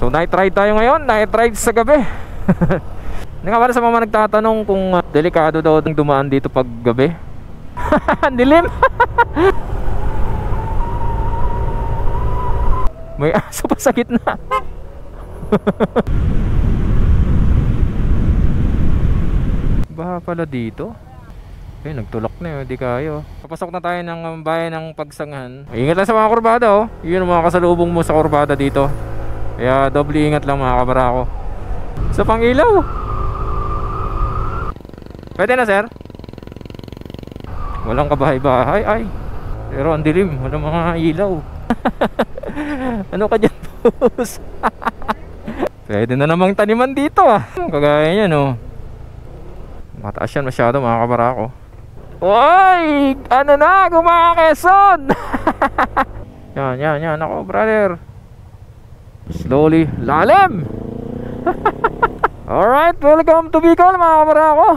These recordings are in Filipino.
So night ride tayo ngayon, night ride sa gabi. Hindi nga pala sa mga nagtatanong kung delikado daw ng dumaan dito pag gabi. Dilim. May aso pa sa gitna. Baha pala dito. Eh, nagtulak na yun, di kayo. Papasok na tayo ng bayan ng Pagsanghan. Ingat lang sa mga kurbada, oh. Yun ang mga kasalubong mo sa kurbada dito. Kaya doble ingat lang mga kabarako. Sa pangilaw. Pwede na, sir? Walang kabahay-bahay, ay. Pero ang dilim, walang mga ilaw. Ano ka dyan, boss? Pwede na namang taniman dito, ah. Kagaya niyan, oh. Mataas yan masyado mga kabarako. Uy! Ano na? Quezon! Yan ako, brother. Slowly, lalim! Alright, welcome to Bicol mga kabarako.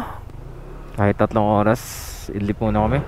Kahit 3 oras, idlip muna kami.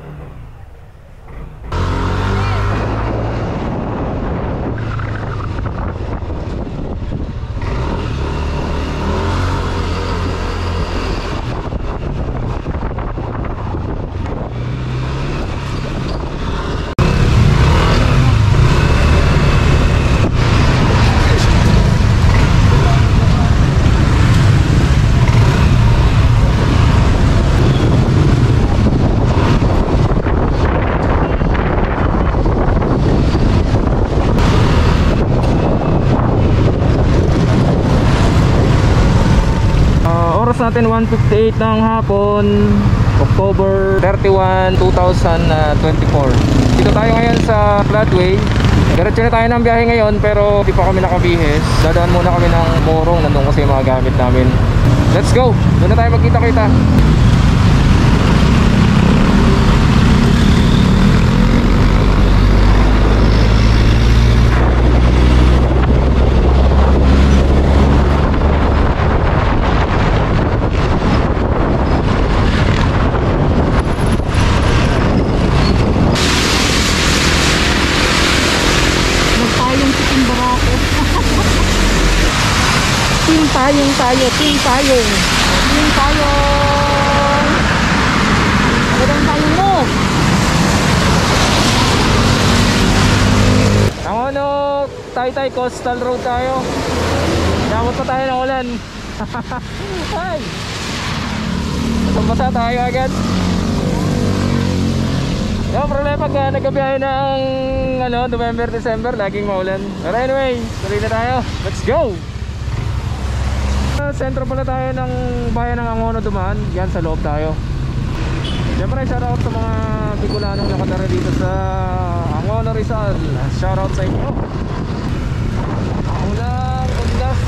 Natin 1:58 ng hapon, October 31, 2024. Dito tayo ngayon sa Floodway. Diretso na tayo ng biyahe ngayon pero di pa kami nakabihis. Dadaan muna kami ng Morong, nandun kasi yung mga gamit namin. Let's go! Doon na tayo magkita-kita. Team payong. Magandang payong mo. Ang ano, Taytay Coastal Road tayo. Damot pa tayo ng ulan. Ay! Basa tayo agad. Yung problema pag nagkabiyahe ng November, December, laging maulan. Pero anyway, tuloy na tayo. Let's go! Sentro pala tayo ng bayan ng Angono dumaan. Yan, sa loob tayo. Siyempre, shoutout sa mga Bicolanong nakatara dito sa Angono, Rizal. Shoutout sa inyo. Ulang undas.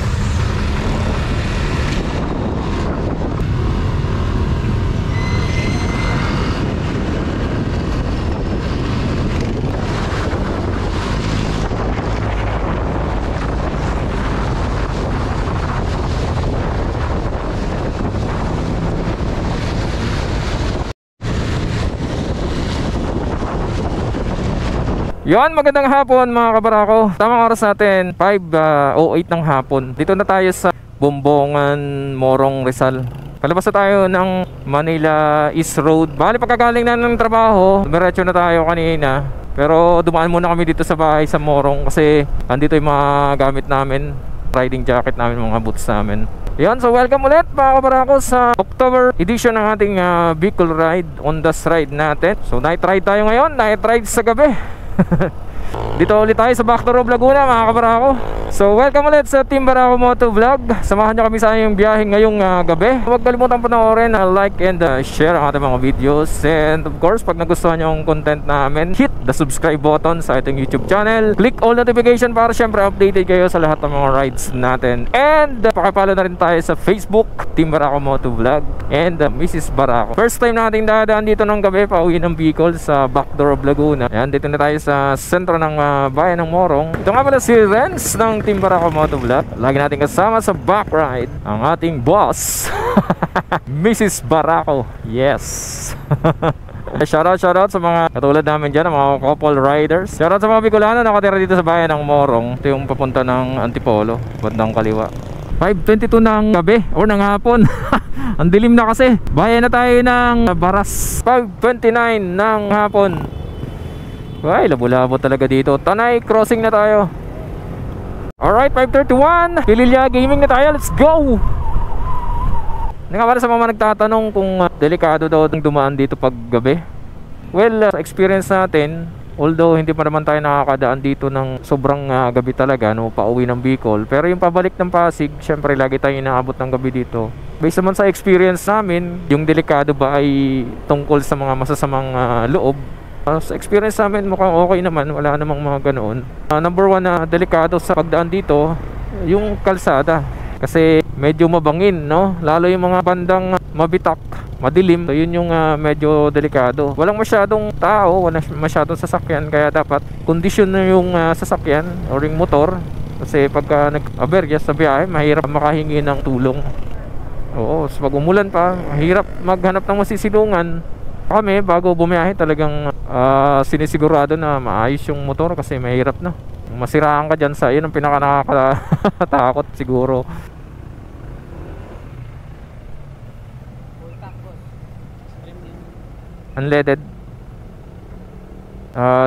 Yon, magandang hapon mga kabarako. Tamang oras natin 5:08 ng hapon. Dito na tayo sa Bumbongan, Morong, Rizal. Palabas na tayo ng Manila East Road. Bali pagkagaling na ng trabaho, diretso na tayo kanina. Pero dumaan muna kami dito sa bahay sa Morong kasi andito yung mga gamit namin, riding jacket namin, mga boots namin. Yan, so welcome ulit mga kabarako sa October edition ng ating Bicol Ride, Ondas Ride natin. So night ride tayo ngayon, night ride sa gabi. Dito ulit tayo sa Backdoor of Laguna mga kabarako. So welcome ulit sa Team Barako Moto Vlog. Samahan nyo kami sa inyong biyahe ngayong gabi. Huwag kalimutan panoorin, like and share ang ating mga videos. And of course, pag nagustuhan nyo ang content namin, hit the subscribe button sa ating YouTube channel. Click all notification para syempre updated kayo sa lahat ng mga rides natin. And pakipalo na rin tayo sa Facebook, Team Barako Moto Vlog and Mrs. Barako. First time natin dadaan dito ng gabi, pauwi ng Bicol sa Backdoor of Laguna. Yan, dito na tayo sa sentro ng bayan ng Morong. Ito nga pala si Renz ng Team Barako Moto Vlog. Lagi natin kasama sa back ride ang ating boss Mrs. Barako. Yes. Shoutout sa mga katulad namin dyan, mga couple riders. Shoutout sa mga Bicolano nakatira dito sa bayan ng Morong. Ito yung papunta ng Antipolo, bandang kaliwa. 5:22 ng gabi o ng hapon. Ang dilim na kasi. Bayan na tayo ng Baras. 5:29 ng hapon. Ay, labo-labo talaga dito. Tanay crossing na tayo. Alright, 5:31. Pililya Gaming na tayo. Let's go! Para sa mga nagtatanong kung delikado daw ang dumaan dito pag gabi. Well, sa experience natin, although hindi pa naman tayo nakakadaan dito ng sobrang gabi talaga, no, pauwi ng Bicol. Pero yung pabalik ng Pasig, syempre lagi tayo inaabot ng gabi dito. Based naman sa experience namin, yung delikado ba ay tungkol sa mga masasamang loob. Sa experience namin mukhang okay naman, wala namang mga ganoon. Number one na delikado sa pagdaan dito, yung kalsada. Kasi medyo mabangin, no? Lalo yung mga bandang mabitak, madilim. So yun yung medyo delikado. Walang masyadong tao, walang masyadong sasakyan. Kaya dapat kondisyon na yung sasakyan o yung motor. Kasi pagka nag-aberya sa biyahe, mahirap makahingi ng tulong. Oo, so pag umulan pa, mahirap maghanap ng masisilungan. Kami bago bumiyahe talagang sinisigurado na maayos yung motor kasi mahirap na. Masiraan ka dyan sa yun ang pinaka nakakatakot siguro. Unleaded.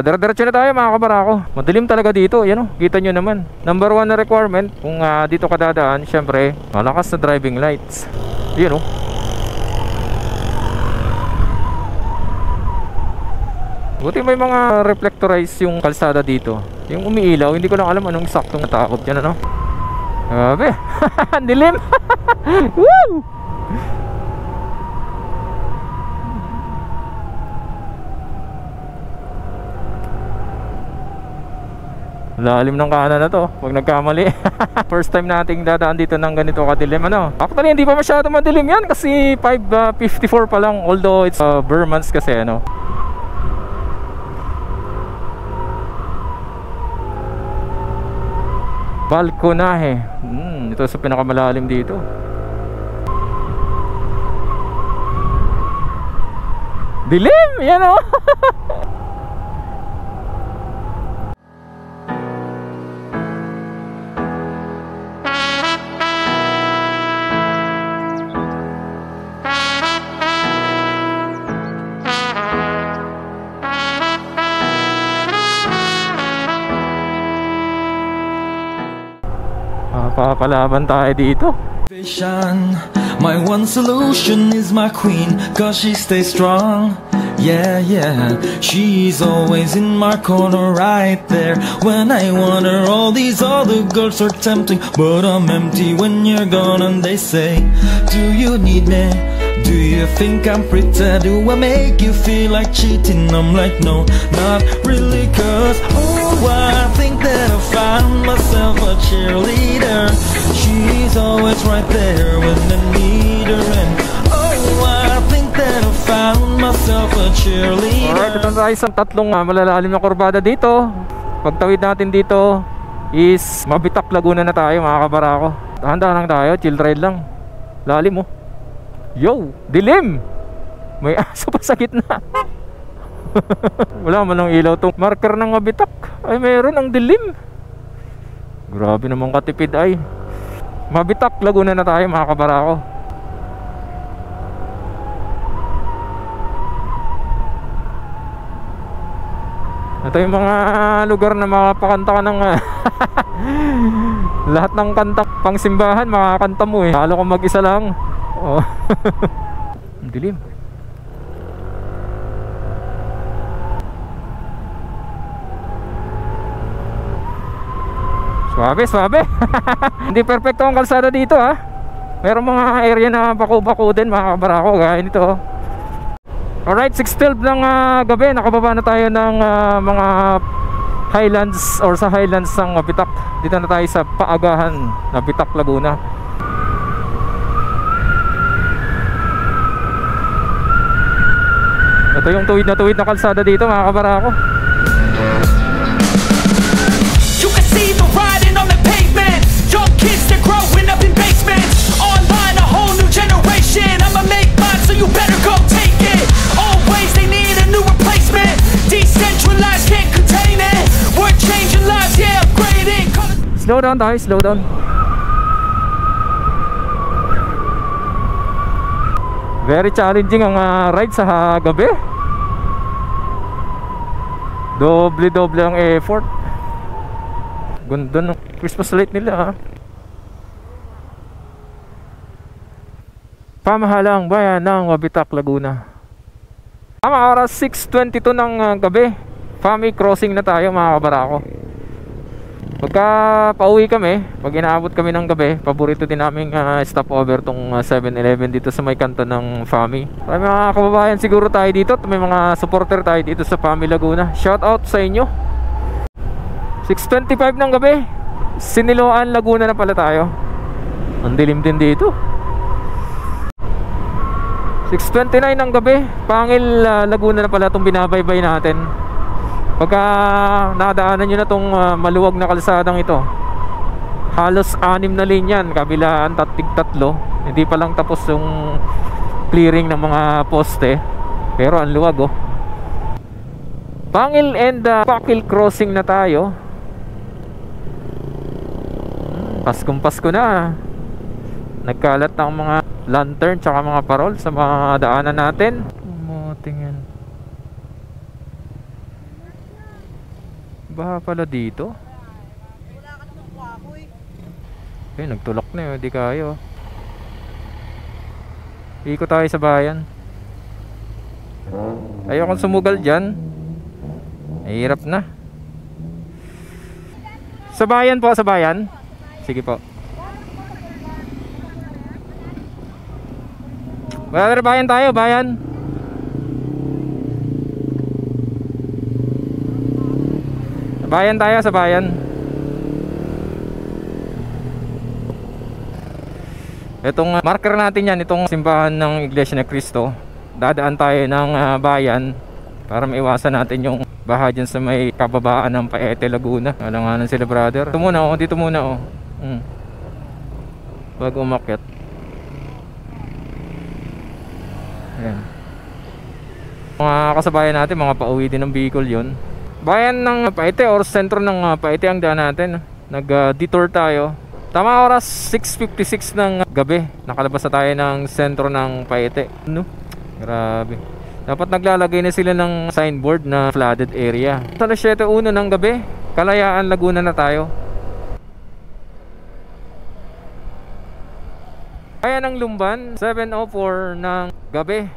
Diretso na tayo mga kabarako. Madilim talaga dito, yan o, kita nyo naman. Number one na requirement kung dito ka dadaan, syempre malakas na driving lights. Yan o. Buti may mga reflectorize yung kalsada dito. Yung umiilaw, hindi ko lang alam anong saktong natakot yan, ano? Grabe. Dilim. Woo! Lalim ng kanan na to pag nagkamali. First time nating dadaan dito ng ganito kadilim, ano? Actually hindi pa masyado madilim yan kasi 5:54 pa lang. Although it's bare months kasi, ano? Balconahe. Ito sa pinakamalalim dito. Dilim! Yan o! Papalaban tayo dito. My one solution is my queen, cause she stays strong. Yeah, yeah, she's always in my corner right there. When I want her, all these other girls are tempting, but I'm empty when you're gone. And they say, do you need me? Do you think I'm pretty? Do I make you feel like cheating? I'm like, no, not really, cause oh, I think that I found myself a cheerleader. She's always right there when I need her. And oh, I think that I found myself a cheerleader. Alright, ito tayo sa tatlong malalalim na kurbada dito. Pagtawid natin dito is Mabitak, Laguna na tayo mga kabarako. Dahan-dahan lang tayo, chill ride lang. Lalim oh. Yo, dilim! May aso pa sa gitna. Wala man ng ilaw tong marker ng Mabitak. Ay mayroon, ang dilim. Grabe naman katipid ay. Mabitak, Laguna na tayo mga kabarako. Ito yung mga lugar na makapakanta ka ng lahat ng kanta pang simbahan makakanta mo eh. Lalo kung mag-isa lang. Oh. Dilim. Swabe, swabe. Hindi perfecto ang kalsada dito ha. Merong mga area na bako-bako din mga kabarako gaya nito. Alright, 6:12 ng gabi. Nakababa na tayo ng mga highlands or sa highlands ng Mabitak. Dito na tayo sa Paagahan, Mabitak, Laguna. Ito yung tuwid na kalsada dito mga kabarako. You can see the riding on the pavement. Young kids, they're growing up in basements. Online, a whole new generation. I'ma make mine, so you better go take it. Always they need down tayo, slow down. Very challenging ang ride sa gabi. Doble ang effort. Ganda ng Christmas light nila, ha. Pamahalang bayan ng Wabitak, Laguna. Tama, oras 6:22 ng gabi. Family crossing na tayo, mga kabarako. Pagka pauwi kami, pag inaabot kami ng gabi, paborito din naming stopover tong 7-Eleven dito sa may kanto ng Fami. May mga kababayan siguro tayo dito at may mga supporter tayo dito sa Fami Laguna. Shout out sa inyo. 6:25 ng gabi, Siniloan, Laguna na pala tayo. Ang dilim din dito. 6:29 ng gabi, Pangil, Laguna na pala itong binabaybay natin. Pagka nadaanan nyo na itong maluwag na kalsadang ito, halos 6 na linyan, kabilaan tatlo. Hindi pa lang tapos yung clearing ng mga poste, pero ang luwag, oh. Pangil and Pakil crossing na tayo. Paskong-pasko na. Nagkalat ng mga lantern tsaka mga parol sa mga daanan natin. Tingnan. Baha pala dito. Wala ka namang kwakoy. Nagtulak na yun, di kayo. Ikot tayo sa bayan. Ayokong sumugal dyan. Mahirap na. Sa bayan po, sa bayan. Sige po. Brother, bayan tayo, bayan. Bayan tayo, sa bayan. Itong marker natin yan, itong simbahan ng Iglesia ni Cristo. Dadaan tayo ng bayan para maiwasan natin yung baha dyan sa may kababaan ng Paete, Laguna. Alanganan sila, brother. Dito muna, oh. Dito muna, oh. Bago umakyat. Ayan. Mga kasabayan natin, mga pauwi din ng Bicol yun. Bayan ng Paete or sentro ng Paete ang daan natin. Nag-detour tayo. Tama, oras 6:56 ng gabi. Nakalabas na tayo ng sentro ng Paete. No? Grabe. Dapat naglalagay na sila ng signboard na flooded area. Sa 7:01 ng gabi, Kalayaan, Laguna na tayo. Bayan ng Lumban, 7:04 ng gabi.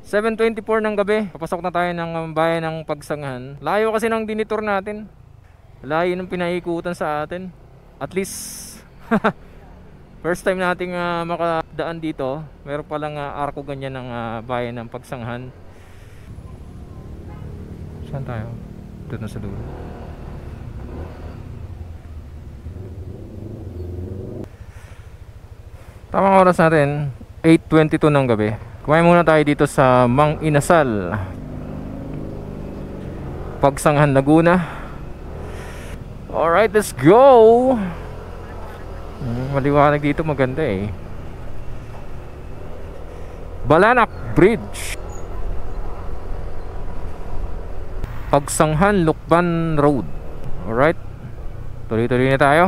(7:24) ng gabi, papasok na tayo ng bayan ng Pagsanghan. Layo kasi ng dinitor natin. Layo ng pinaikutan sa atin. At least first time nating makadaan dito. Meron palang arko ganyan ng bayan ng Pagsanghan. Saan tayo? Dito na sa dulo. Tamang oras natin 8:22 ng gabi. Kumain muna tayo dito sa Mang Inasal, Pagsanghan, Laguna. Alright, let's go. Maliwanag dito, maganda eh. Balanak Bridge, Pagsanghan, Lukban Road. Alright, tuloy-tuloy na tayo.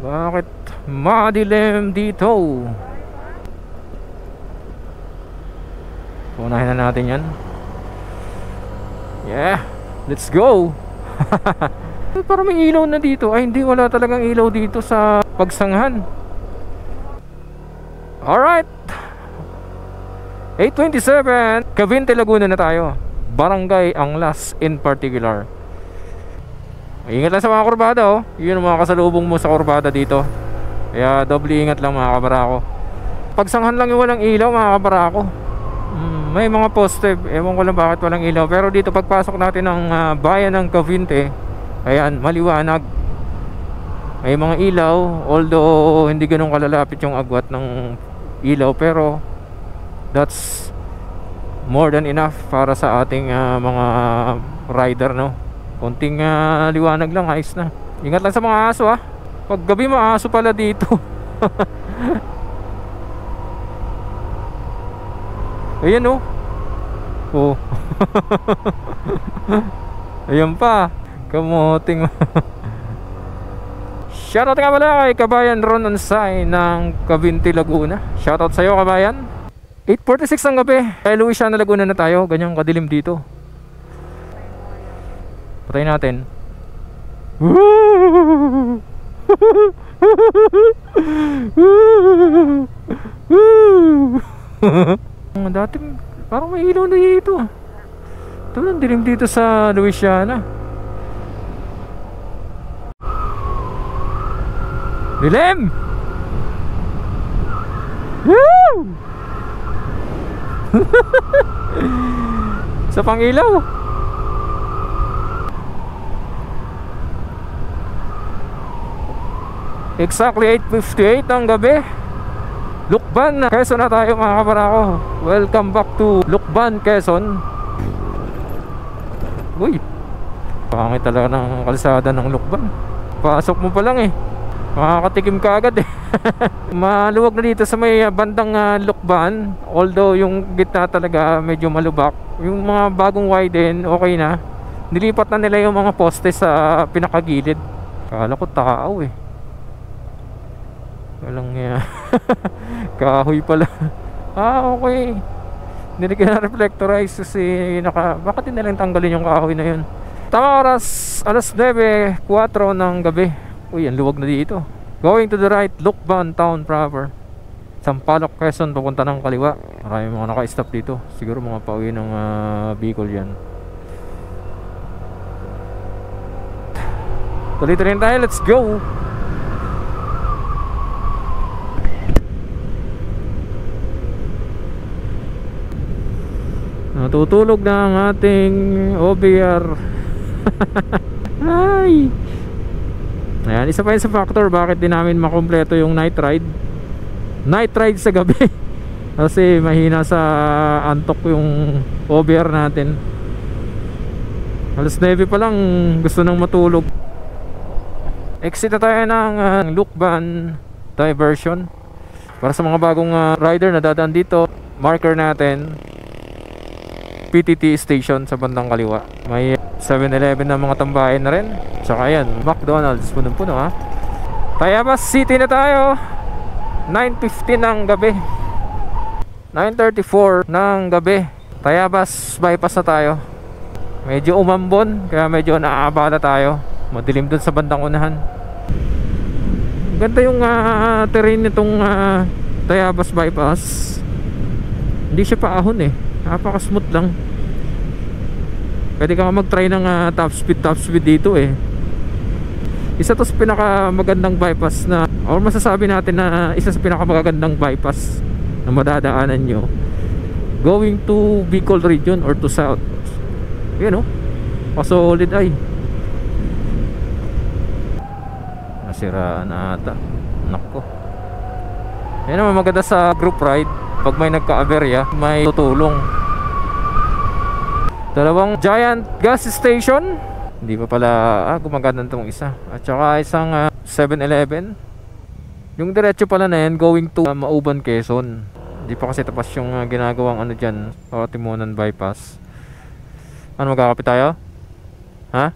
Bakit madilim dito? Unahin na natin yan. Yeah, let's go. Parang may ilaw na dito. Ay hindi, wala talagang ilaw dito sa Pagsanghan. Alright, 8:27, Cavite, Laguna na tayo. Barangay Anglas in particular. Ingat lang sa mga kurbada, oh. Yun ang mga kasalubong mo sa kurbada dito. Kaya doble ingat lang, mga kabarako. Pagsanghan lang yung walang ilaw, mga kabarako. May mga poste, ewan ko lang bakit walang ilaw. Pero dito pagpasok natin ng bayan ng Cavite, ayan, maliwanag. May mga ilaw, although hindi ganun kalalapit yung agwat ng ilaw, pero that's more than enough para sa ating mga rider, no? Konting liwanag lang, ayos na. Ingat lang sa mga aso, ha. Pag gabi maaso pala dito. Ayan, oh. Oh. Ayun pa. Kamuting. Shoutout nga pala kay Kabayan Ron Onsay ng Cavinti, Laguna. Shoutout sa'yo, Kabayan. 8:46 ng gabi. Kay Luisiana, Laguna na tayo. Ganyang kadilim dito. Patayin natin. Dati parang may ilaw na dito. Ito lang dilim dito sa Luisiana. Dilim! Woo! Sa pangilaw. Exactly 8:58 ng gabi. Lukban, Quezon na tayo mga kabarako. Welcome back to Lukban, Quezon. Uy, pangit talaga ng kalsada ng Lukban. Pasok mo pa lang makakatikim ka agad Maluwag na dito sa may bandang Lukban. Although yung gitna talaga medyo malubak. Yung mga bagong widen okay na. Nilipat na nila yung mga poste sa pinakagilid. Kala ko tao walang kahoy pala. Okay. Nilagyan na reflectorize kasi bakit din nalang tanggalin yung kahoy na yun. Tama oras, alas 9:04 ng gabi. Uy, ang luwag na dito. Going to the right, Lukban Town proper. Sampaloc, Quezon, papunta ng kaliwa. Marami mga naka-stop dito. Siguro mga pauwi ng Bicol yan. Tuloy-tuloy tayo, let's go! Natutulog na ang ating OBR. Ay! Ayan, isa pa yun sa factor bakit din namin makompleto yung night ride. Night ride sa gabi. Kasi mahina sa antok yung OBR natin. Alas 9 pa lang gusto nang matulog. Exit na tayo ng Lukban diversion. Para sa mga bagong rider na dadaan dito, marker natin PTT station sa bandang kaliwa. May 7-Eleven na mga tambahin na rin. Tsaka yan, McDonald's, punong-puno Tayabas City na tayo. 9:15 ng gabi. 9:34 ng gabi. Tayabas bypass na tayo. Medyo umambon, kaya medyo naaabala tayo. Madilim dun sa bandang unahan. Ganda yung terrain nitong Tayabas bypass. Hindi siya paahon napaka smooth lang. Pwede ka mag-try ng top speed dito Isa to sa pinaka magandang bypass na, or masasabi natin na isa sa pinaka magagandang bypass na madadaanan nyo going to Bicol region or to south. Yan solid ay. Nasiraan na ata. Nako. Yan naman maganda sa group ride. Pag may nagka-aberya, may tutulong. Dalawang giant gas station. Hindi pa pala gumagana itong isa. At saka isang 7-Eleven. Yung diretso pala na yan going to Mauban, Quezon. Hindi pa kasi tapos yung ginagawang dyan, Timonan bypass. Ano, magkakape tayo? Ha?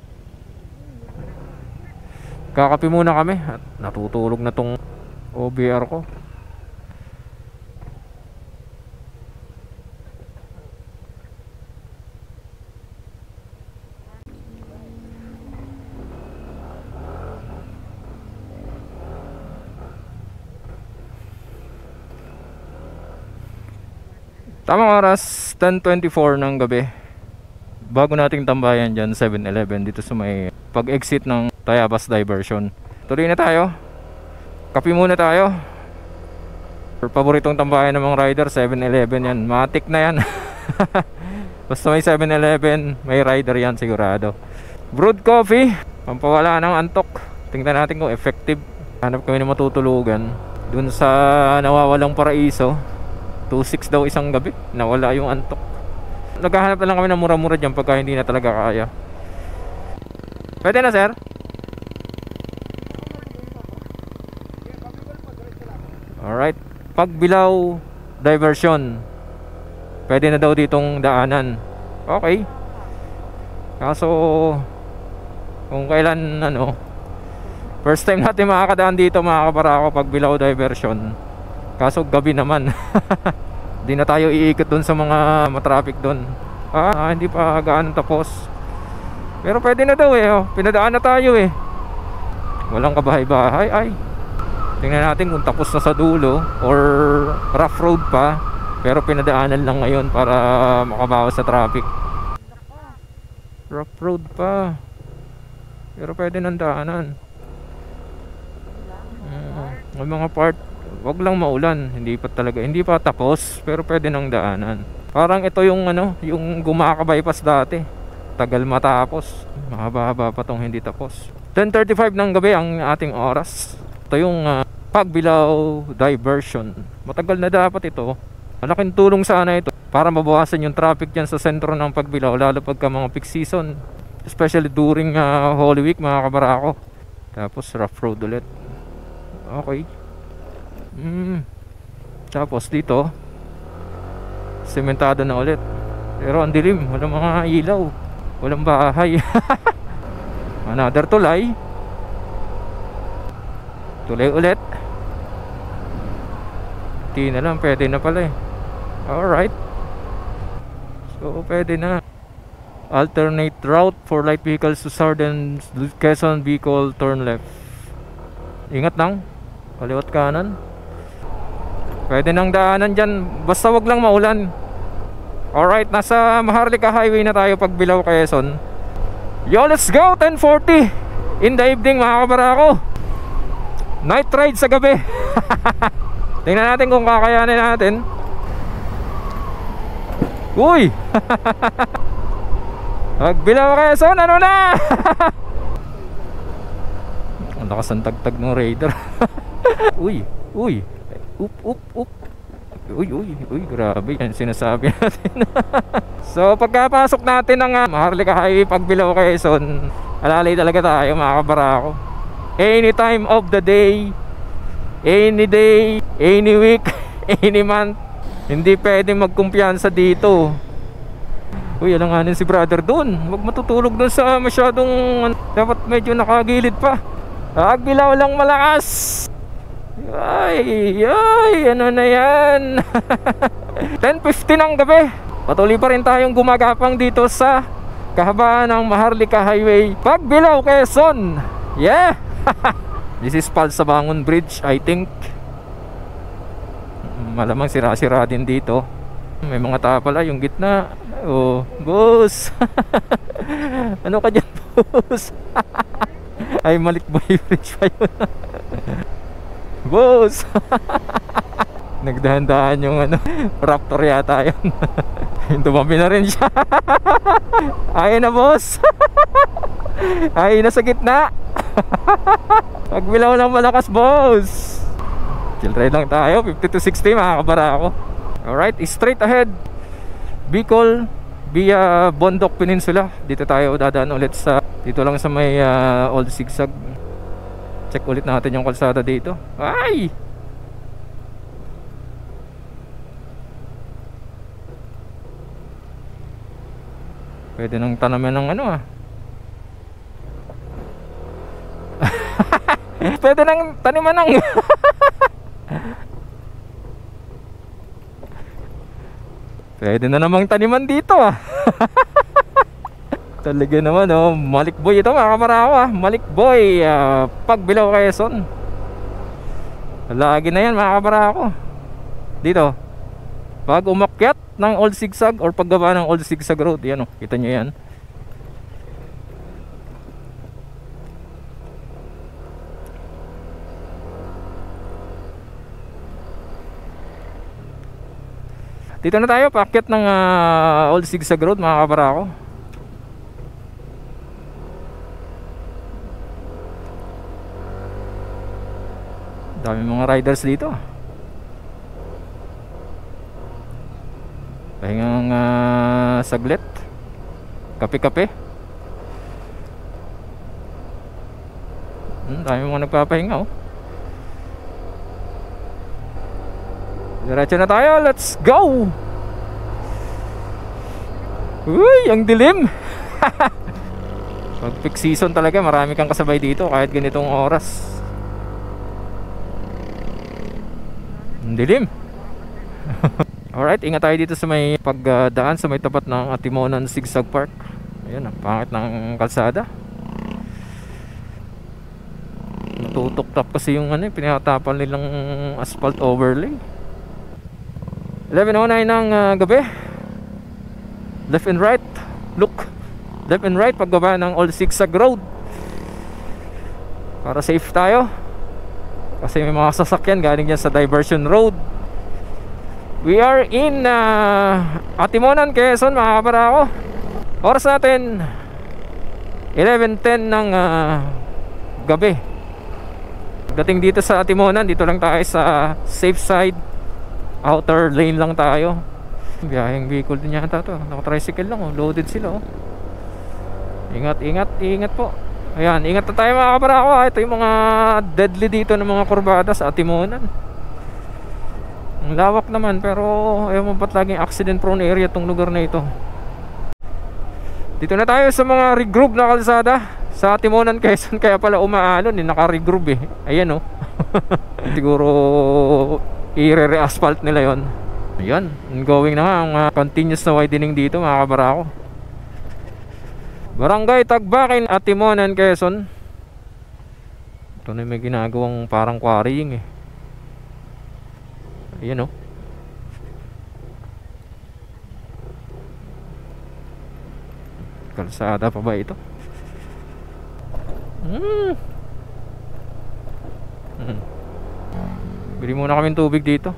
Kakape muna kami. At natutulog na tong OBR ko. Tamang oras, 10:24 ng gabi. Bago nating tambayan dyan, 7-Eleven dito sa may pag-exit ng Tayabas diversion. Tuloy na tayo. Kape muna tayo. Paboritong tambayan ng mga rider, 7-Eleven yan. Matik na yan. Basta may 7-Eleven, may rider yan sigurado. Brewed coffee, pampawala ng antok. Tingnan natin kung effective. Hanap kami ng matutulugan dun sa Nawawalang Paraiso. 2.6 daw isang gabi. Nawala yung antok. Naghahanap na lang kami ng mura-mura dyan pagka hindi na talaga kaya. Pwede na, sir? Alright. Pagbilaw diversion. Pwede na daw ditong daanan. okay. Kaso kung kailan first time natin makakadaan dito mga kabarako pag Bilao Diversion. Kaso gabi naman. Hindi na tayo iikot dun sa mga matraffic dun. Hindi pa gaano tapos. Pero pwede na daw pinadaan na tayo Walang kabahay-bahay. Ay, tingnan natin kung tapos na sa dulo or rough road pa. Pero pinadaanan lang ngayon para makabawas sa traffic. Rough road pa. Pero pwede nang daanan. May mga part, wag lang maulan. Hindi pa tapos, pero pwede nang daanan. Parang ito yung yung Gumaka-bypass dati. Tagal matapos. Mahaba-haba pa tong hindi tapos. 10:35 ng gabi ang ating oras. Ito yung Pag-Bilao Diversion. Matagal na dapat ito. Malaking tulong sana ito para mabawasan yung traffic dyan sa sentro ng Pag-Bilao, lalo pagka mga peak season, especially during Holy Week mga kabarako. Tapos rough road ulit. Okay. Tapos dito sementado na ulit. Pero ang dilim, walang mga ilaw, walang bahay. Another tulay. Tulay ulit. Di na lang, pwede na pala Alright. So pwede na. Alternate route for light vehicles to Southern Quezon Bicol, turn left. Ingat lang, kaliwat kanan. Pwede nang daanan dyan, basta wag lang maulan. Alright, nasa Maharlika Highway na tayo pag Bilao, Quezon. Yo, let's go! 10:40 in the evening mga kabarako. Night ride sa gabi. Tingnan natin kung kakayanin natin. Uy! Pag Bilao, Quezon, ano na? Ang lakas ang tagtag ng Raider. Uy, uy. Up. Uy, grabe yan sinasabi natin. So pagkapasok natin ng Maharlika Highway pag Bilao, Quezon, alalay talaga tayo mga kabarako. Any time of the day, any week, any month, hindi pwede magkumpiyansa dito. Uy, alanganin si brother dun. Huwag matutulog dun sa masyadong dapat medyo nakagilid pa. Pag Bilao lang malakas. Ay, ano na yan. 10:50 ng gabi. Patuloy pa rin tayong gumagapang dito sa kahabaan ng Maharlika Highway pag Bilao, Quezon. Yeah. This is Palsabangon Bridge, I think. Malamang sira-sira din dito. May mga tao pala yung gitna. Oh, boss. Ano ka dyan, boss? Ay, Malikboy Bridge pa yun. Boss. Nagdahan-dahan yung Raptor yata yun. Tumabi na rin siya. Ayun na, boss. Ayun na sa gitna. Pag Bilao lang malakas, boss. Chill ride lang tayo. 50 to 60 mga kabarako. Alright, straight ahead Bicol via Bondok Peninsula. Dito tayo dadaan ulit sa, dito lang sa may Old Zigzag. Check ulit natin yung kalsada dito. Ay! Pwede nang tanaman ng Pwede nang taniman ng Pwede na namang taniman dito Talaga naman Malikboy ito mga kabarako Malikboy pag Bilao, Quezon. Lagi na yan mga kabarako. Dito pag umakyat ng Old Zigzag or paggaba ng Old Zigzag Road, yan kita nyo yan. Dito na tayo, paakyat ng Old Zigzag Road mga kabarako. Dami mga riders dito. Pahingang saglit. Kape-kape. Dami mga nagpapahinga Diretso na tayo, let's go! Uy, ang dilim. Pag peak season talaga, marami kang kasabay dito kahit ganitong oras. Ang dilim. Alright, ingat tayo dito sa may pagdaan sa may tapat ng Atimonan Zigzag Park. Ayan, ang pangit ng kalsada. Natutuktap kasi yung pinatapal nilang asphalt overlay. 11:09 ng gabi. Left and right. Look, left and right pagbaba ng Old Zigzag Road. Para safe tayo. Kasi may mga sasakyan galing yan sa Diversion Road. We are in Atimonan, Quezon, mga kabarako. Oras natin 11:10 ng gabi. Dating dito sa Atimonan, dito lang tayo sa safe side. Outer lane lang tayo. Biyaheng vehicle din yata to. Naka-tricycle lang, loaded sila. Ingat, ingat, ingat po. Ayan, ingat na tayo mga kabarako. Ito yung mga deadly dito ng mga kurbada sa Atimonan. Ang lawak naman, pero ayaw mo ba't laging accident prone area tong lugar na ito. Dito na tayo sa mga regroup na kalsada sa Atimonan, Quezon. Kaya pala umaalon, naka-regroup eh. Ayan siguro i-re-asphalt nila yon. Ayan, ongoing na nga ang continuous na widening dito mga kabarako. Barangay Tagbakin, Atimonan, Quezon. Ito na may ginagawang parang quarrying eh. Ayan kalsada pa ba ito? Bili muna kami tubig dito.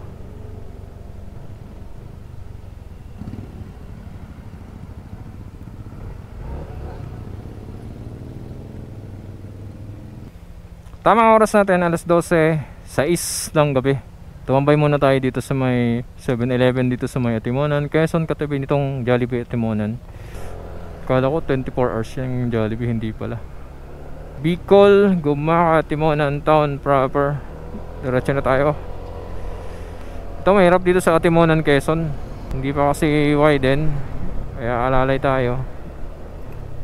Tamang oras natin alas 12:06 ng gabi. Tumambay muna tayo dito sa may 7-Eleven dito sa may Atimonan, Quezon, katabi nitong Jollibee Atimonan. Kala ko 24 hours yung Jollibee, hindi pala. Bicol, Gumaca, Atimonan Town proper. Diretso na tayo. Ito mahirap dito sa Atimonan, Quezon. Hindi pa kasi widen, kaya alalay tayo.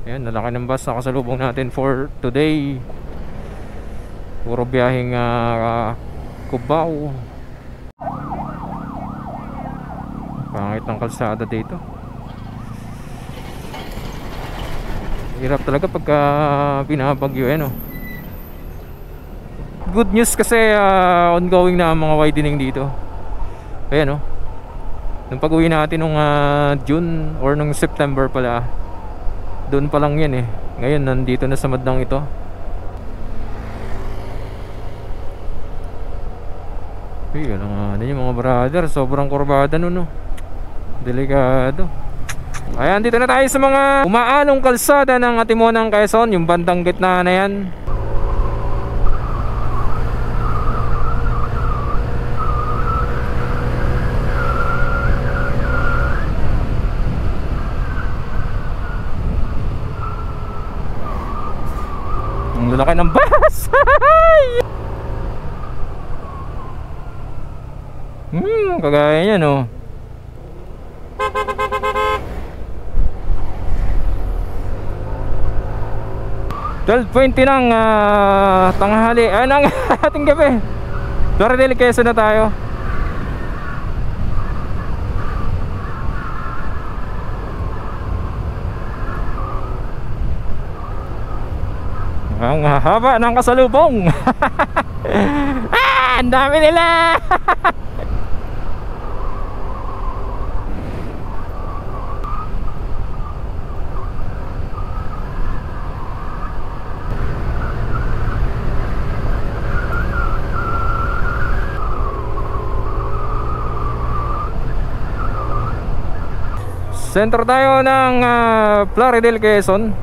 Ayan, lalaki ng bus na kasalubong natin for today. Puro biyaheng Cubao. Pangit ng kalsada dito. Hirap talaga pagka binabagyo Good news kasi ongoing na ang mga widening dito. Ayan nung pag-uwi natin nung June or nung September pala, doon pa lang yan eh. Ngayon nandito na sa madlang ito. Yun yung mga brother, sobrang kurbada nun delikado. Ayan, dito na tayo sa mga umaalong kalsada ng Atimonan, Quezon, yung bandang gitna na yan. Ang lalaki ng bus. Kagaya yan 12:20 ng tanghali. Ng ating gabi. Plaridel, Quezon na tayo. Ang haba ng kasalubong. Ang dami nila. Center tayo ng Plaridel, Quezon.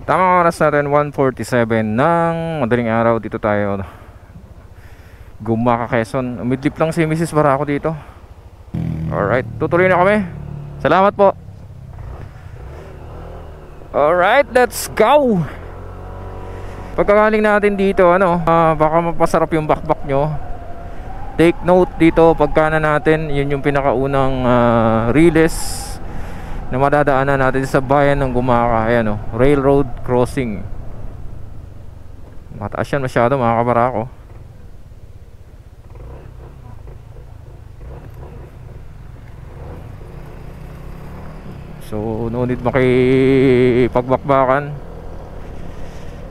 Tamang oras natin 1:47 ng madaling araw. Dito tayo Gumaca, Quezon. Umidlip lang si Mrs. Barako dito. Alright, tutuloy na kami. Salamat po. Alright, let's go. Pagkakaling natin dito, baka mapasarap yung bakbak nyo. Take note dito, pagkanan natin, yun yung pinakaunang riles na madadaanan natin sa bayan ng Gumaka. Ayan, railroad crossing. Mataas yan masyado mga kabarako. So no need makipagbakbakan.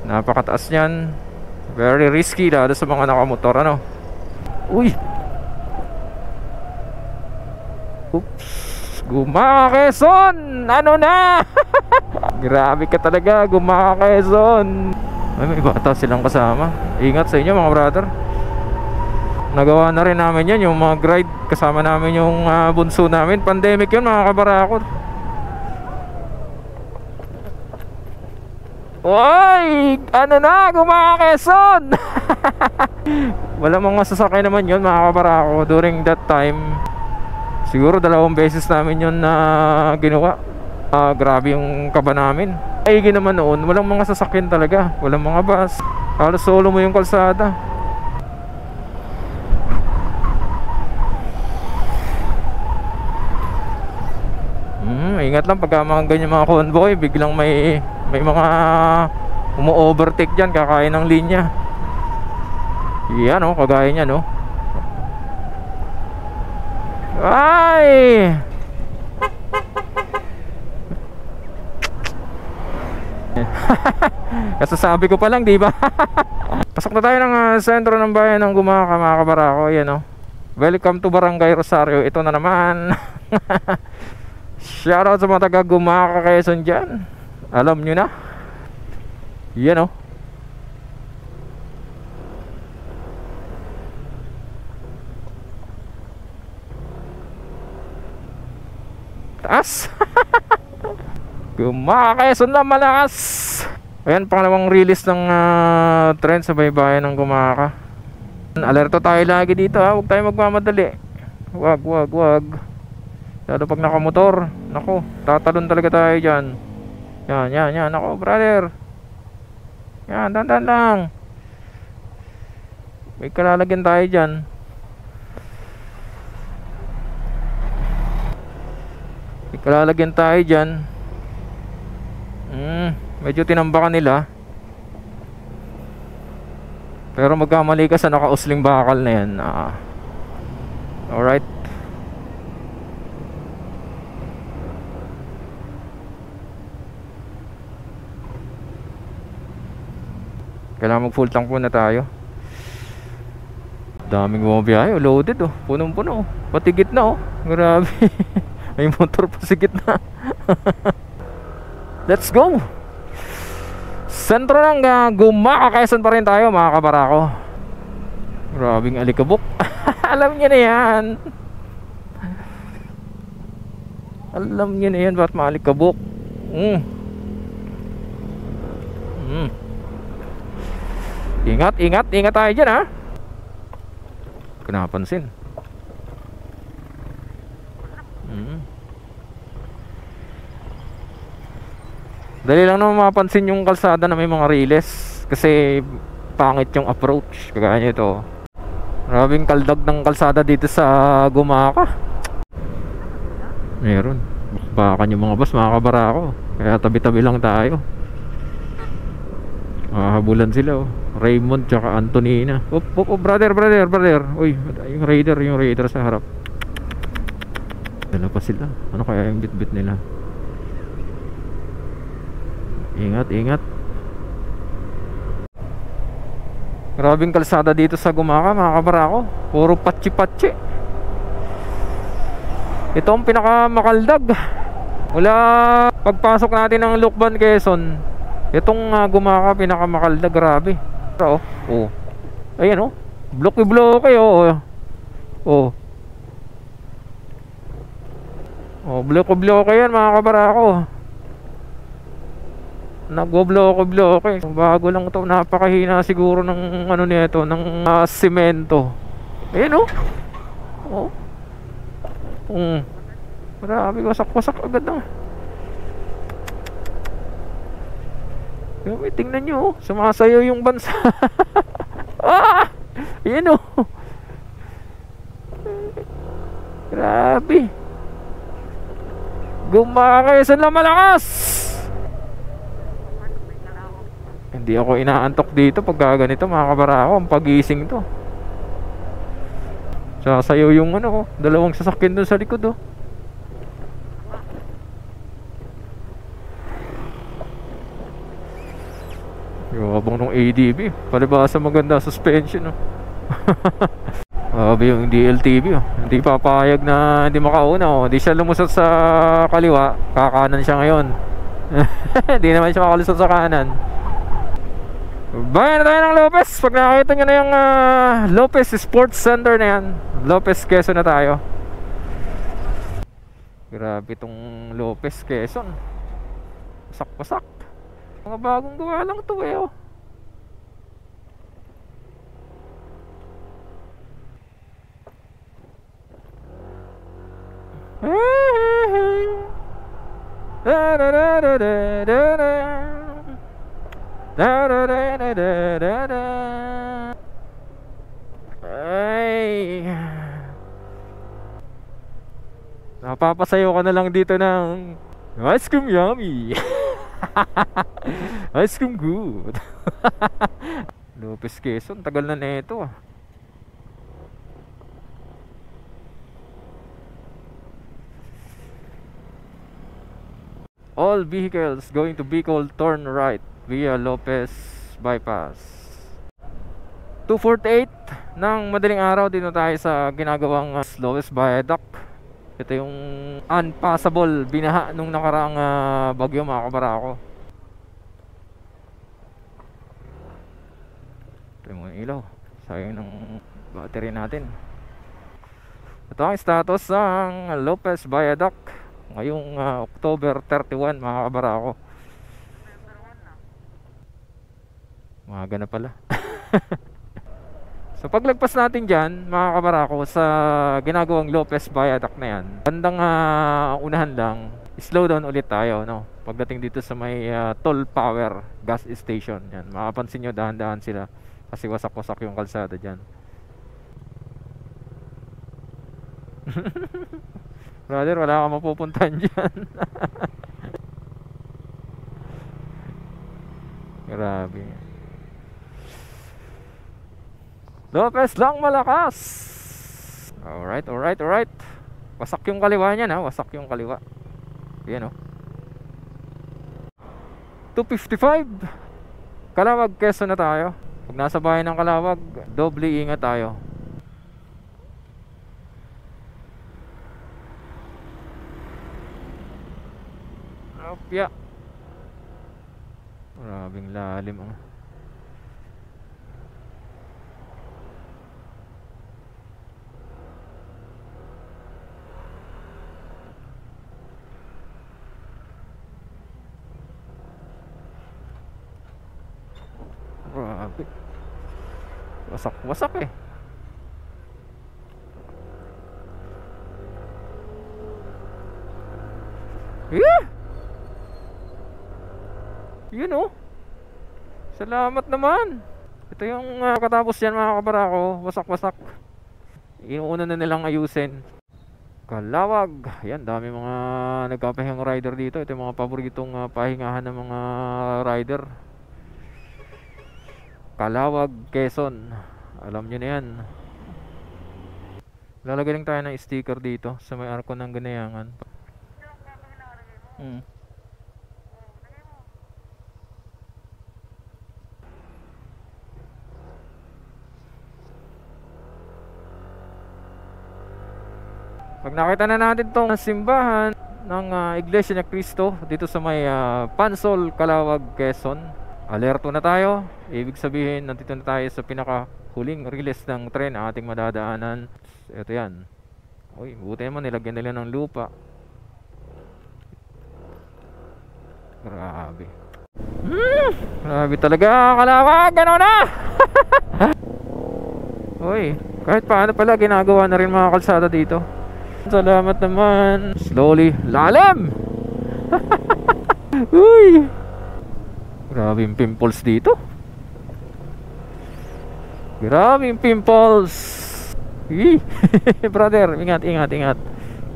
Napakataas niyan. Very risky lalo sa mga nakamotor. Uy! Oops! Gumaka Quezon! Ano na? Grabe ka talaga, Gumaka Quezon. Ay, may bata silang kasama. Ingat sa inyo mga brother. Nagawa na rin namin yan, yung mga ride. Kasama namin yung bunso namin. Pandemic yun mga kabarakot. Oy! Ano na? Gumaka Quezon! Wala mga sasakay naman yun mga kabarako. During that time, siguro 2 beses namin yun na ginawa. Grabe yung kaba namin. Ay naman noon, walang mga sasakyan talaga. Walang mga bus. Halos solo mo yung kalsada. Ingat lang pagka mga ganyan mga convoy. Biglang may mga umu-overtake dyan, kakain ng linya. Yan kagaya niya Ay! Kasasabi ko pa lang, di ba? Pasok na tayo ng sentro ng bayan ng Gumaka mga kabarako. Yan Welcome to Barangay Rosario. Ito na naman. Shoutout sa mga taga Gumaka Quezon dyan. Alam nyo na. Yan taas. Gumaka Quezon na malakas. Ayan, pangalawang release ng trend sa baybayin ng Gumaka. Alerto tayo lagi dito huwag tayo magmamadali. Wag. Lalo pag nakamotor, nako, tatalon talaga tayo dyan. Yan, nako brother. Yan, dandan lang. May kalalagyan tayo dyan. Medyo tinambakan nila. Pero magkamali ka sa nakausling bakal na yan. Alright. Kailangan mag full tank muna tayo. Daming bumabiyahe, loaded punong-puno. Pati gitna grabe. May motor pa sa gitna. Let's go. Sentro ng Gumaka Quezon pa rin tayo mga kabarako. Grabing alikabok. Alam niyo na yan. Ba't maalikabok? Ingat tayo dyan Kinapansin. Dali lang naman mapansin yung kalsada na may mga riles. Kasi pangit yung approach. Kagaya nyo ito. Maraming kaldag ng kalsada dito sa Gumaka. Meron. Bakbakan yung mga bus mga kabarako. Kaya tabi-tabi lang tayo. Habulan sila Raymond tsaka Antonina. Brother. Uy, yung raider sa harap. Dala pa sila. Ano kaya yung bit-bit nila? Ingat. Grabing kalsada dito sa Gumaka mga kabarako. Puro patsi-patsi. Ito ang pinakamakaldag. Mula pagpasok natin ng Lukban, Quezon, itong Gumaka pinakamakaldag. Grabe. Ayan bloke-bloke bloke-bloke yan mga kabarako. Nagbo-bloke. Bago lang ito, napakahina siguro ng nito, ng semento. Ayan Grabe, wasak-wasak agad Grabe, tingnan nyo, oh. Sumasayaw yung bansa. Ah! Yan, oh. Grabe. Gumakayasan lang malakas. Hindi ako inaantok dito pag ganito, mga kabarako. Ang pagising to. Sasayaw yung ano, dalawang sasakyan doon sa likod, oh. Yabang nung ADB. Palibasa maganda suspension, oh. Sabi yung DLTV, oh. Hindi papayag na hindi makauna, oh. Hindi siya lumusot sa kaliwa, kakanan siya ngayon. Hindi naman siya makalusot sa kanan. Bayan na tayo ng Lopez. Pag nakakita nyo na yung Lopez Sports Center na yan, Lopez, Quezon na tayo. Grabe tong Lopez, Quezon. Pasak-pasak. Mga bagong gawa lang to, eh, oh. Ay, napapasayo ka na lang dito ng ice cream yummy. Ice cream good. Lopez, Quezon, tagal na nito, ah. All vehicles going to Bicol turn right via Lopez Bypass. 2:48 ng madaling araw, dito tayo sa ginagawang Lopez Viaduct. Ito yung unpassable, binaha nung nakaraang bagyo, mga kabarako. Ito yung mga ilaw, sayang ng battery natin. Ito ang status ng Lopez Viaduct ngayong October 31, mga kabarako. Maaga na pala. So paglagpas natin dyan, mga kabarako, sa ginagawang Lopez Viaduct na yan, bandang unahan lang, slow down ulit tayo, no? Pagdating dito sa may Toll Power gas station, yan, makapansin nyo, dahan-dahan sila kasi wasak-wasak yung kalsada dyan. Brother, wala ka mapupuntahan dyan. Grabe. Lopez lang malakas. Alright, alright, alright. Wasak yung kaliwa niya, na. Wasak yung kaliwa. Yan, oh. 2:55. Calawag, Quezon na tayo. Pag nasa bayan ng Calawag, doble ingat tayo. Opya. Maraming lalim, oh. Grabe. Wasak-wasak, eh. Yun, oh. Salamat naman. Ito yung katapos yan, mga kabarako. Wasak-wasak. Inuuna na nilang ayusin. Calawag. Yan, dami mga nagpapahingang rider dito. Ito yung mga paboritong pahingahan ng mga rider. Calawag, Quezon. Alam nyo na yan. Lalagay lang tayo ng sticker dito sa may arko ng Ganayangan. Pag nakita na natin tong simbahan ng Iglesia ni Cristo dito sa may Pansol, Calawag, Quezon, alerto na tayo. Ibig sabihin, nandito na tayo sa pinakahuling release ng tren na ating madadaanan. Ito yan. Uy, buti naman nilagyan nila ng lupa. Grabe. Grabe talaga, Calawag. Gano'n na! Uy, kahit paano pala ginagawa na rin mga kalsada dito. Salamat naman. Slowly. Lalim! Uy! Grabe yung pimples dito. Grabe yung pimples. Brother, ingat, ingat, ingat.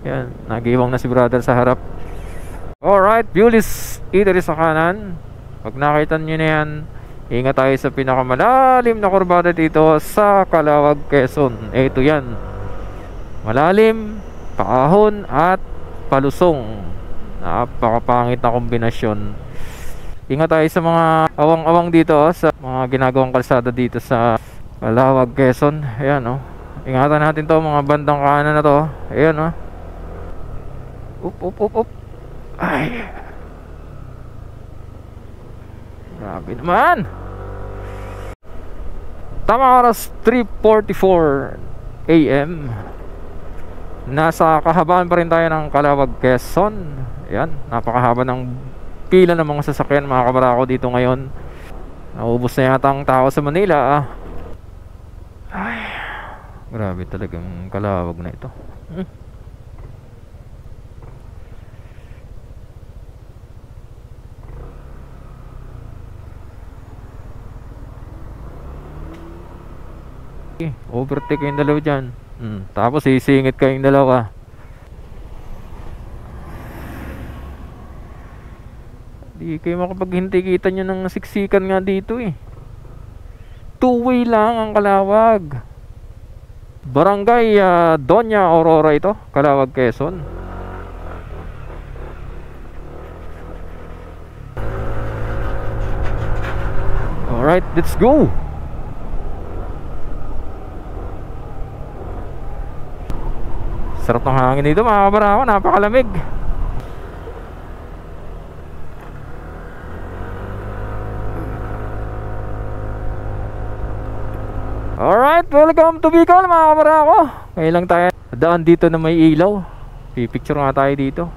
Yan, nagiwang na si brother sa harap. Alright, Bulis Eatery sa kanan. Pag nakita nyo na yan, ingat tayo sa pinakamalalim na kurbada dito sa Calawag, Quezon. Ito yan, malalim, paahon at palusong. Napakapangit na kombinasyon. Ingat tayo sa mga awang-awang dito, sa mga ginagawang kalsada dito sa Calawag, Quezon. Ayan, oh. Ingatan natin to, mga bandang kanan na to. Ayan, oh. Up. Ay, grabe naman. Tama oras, 3:44 AM. Nasa kahabaan pa rin tayo ng Calawag, Quezon. Ayan, napakahaba ng pila ng mga sasakyan, mga kabarako, dito ngayon. Naubos na yata ang tao sa Manila. Ay, grabe talagang Calawag na ito. Overtake kayong dalawa dyan. Tapos sisingit kayong dalawa. Di kayo makapaghintay, kita nyo ng siksikan nga dito eh. Two-way lang ang Calawag. Barangay Doña Aurora ito, Calawag, Quezon. Alright, let's go. Sarap ng hangin dito, mga kabarako, napakalamig. Alright, welcome to Bicol, mga kabarako. Ngayon lang tayo daan dito na may ilaw. Pipicture nga tayo dito.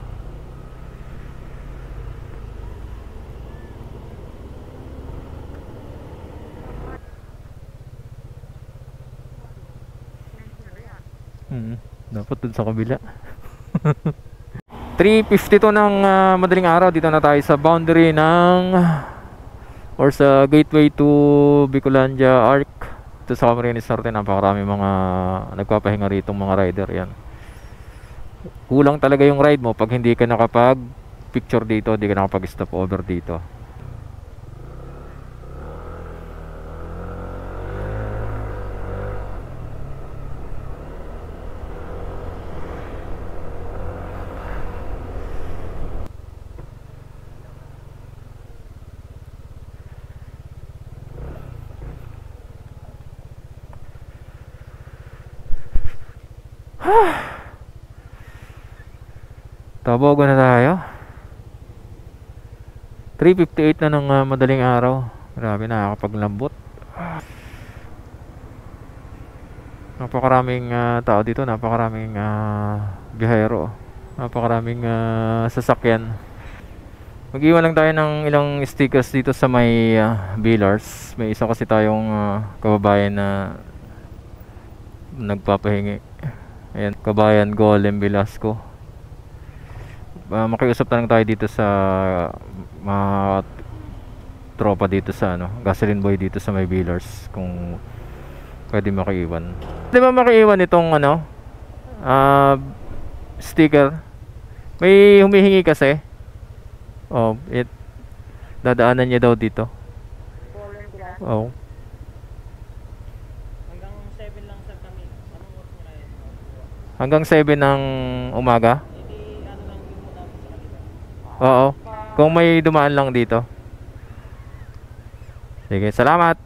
Dapat dun sa kabila. 3:52 ng madaling araw. Dito na tayo sa boundary ng, or sa gateway to Bicolandia Arc. Ito sa Camarines Norte, napakarami mga nagpapahinga rito, mga rider. Yan, kulang talaga yung ride mo pag hindi ka nakapag picture dito, hindi ka nakapag stop over dito. Tabogo na tayo. 3:58 na ng madaling araw. Grabe, nakakapaglambot. Napakaraming tao dito, napakaraming biyahero, napakaraming sasakyan. Mag-iwan lang tayo ng ilang stickers dito sa may Billars. May isa kasi tayong kababayan na nagpapahingi. Ayan, kabayan Golem Velasco. Makiusap na lang tayo dito sa mga tropa dito sa gasoline boy dito sa may Billars, kung pwede makiiwan. Di ba makiiwan itong sticker? May humihingi kasi. Oh, dadaanan niya daw dito. Oh. Hanggang 7 lang sir kami. Anong oras mo na yun? Hanggang 7 ng umaga? Hindi, ano lang yung mo dapat sa kanila. Oo. Kung may dumaan lang dito. Sige, salamat.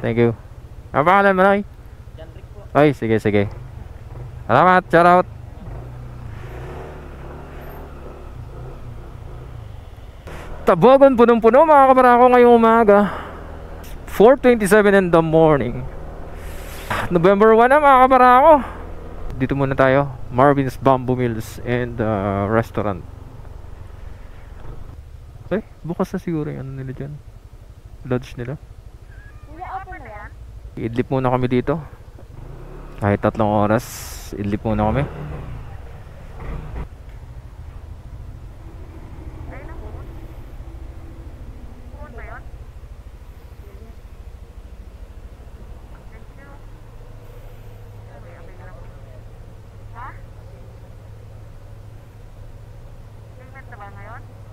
Thank you. Ano pangalan mo, Noy? Jandrick po. Ay, sige, sige. Salamat, shout out. Tabogon, punong-puno mga kabarako ngayong umaga. 4:27 in the morning. November 1 na mga kabarako. Dito muna tayo, Marvin's Bamboo Mills and Restaurant. Ay, bukas na siguro yung ano nila dyan, lodge nila. Idlip muna kami dito. Kahit 3 oras, idlip muna kami. na ba ngayon?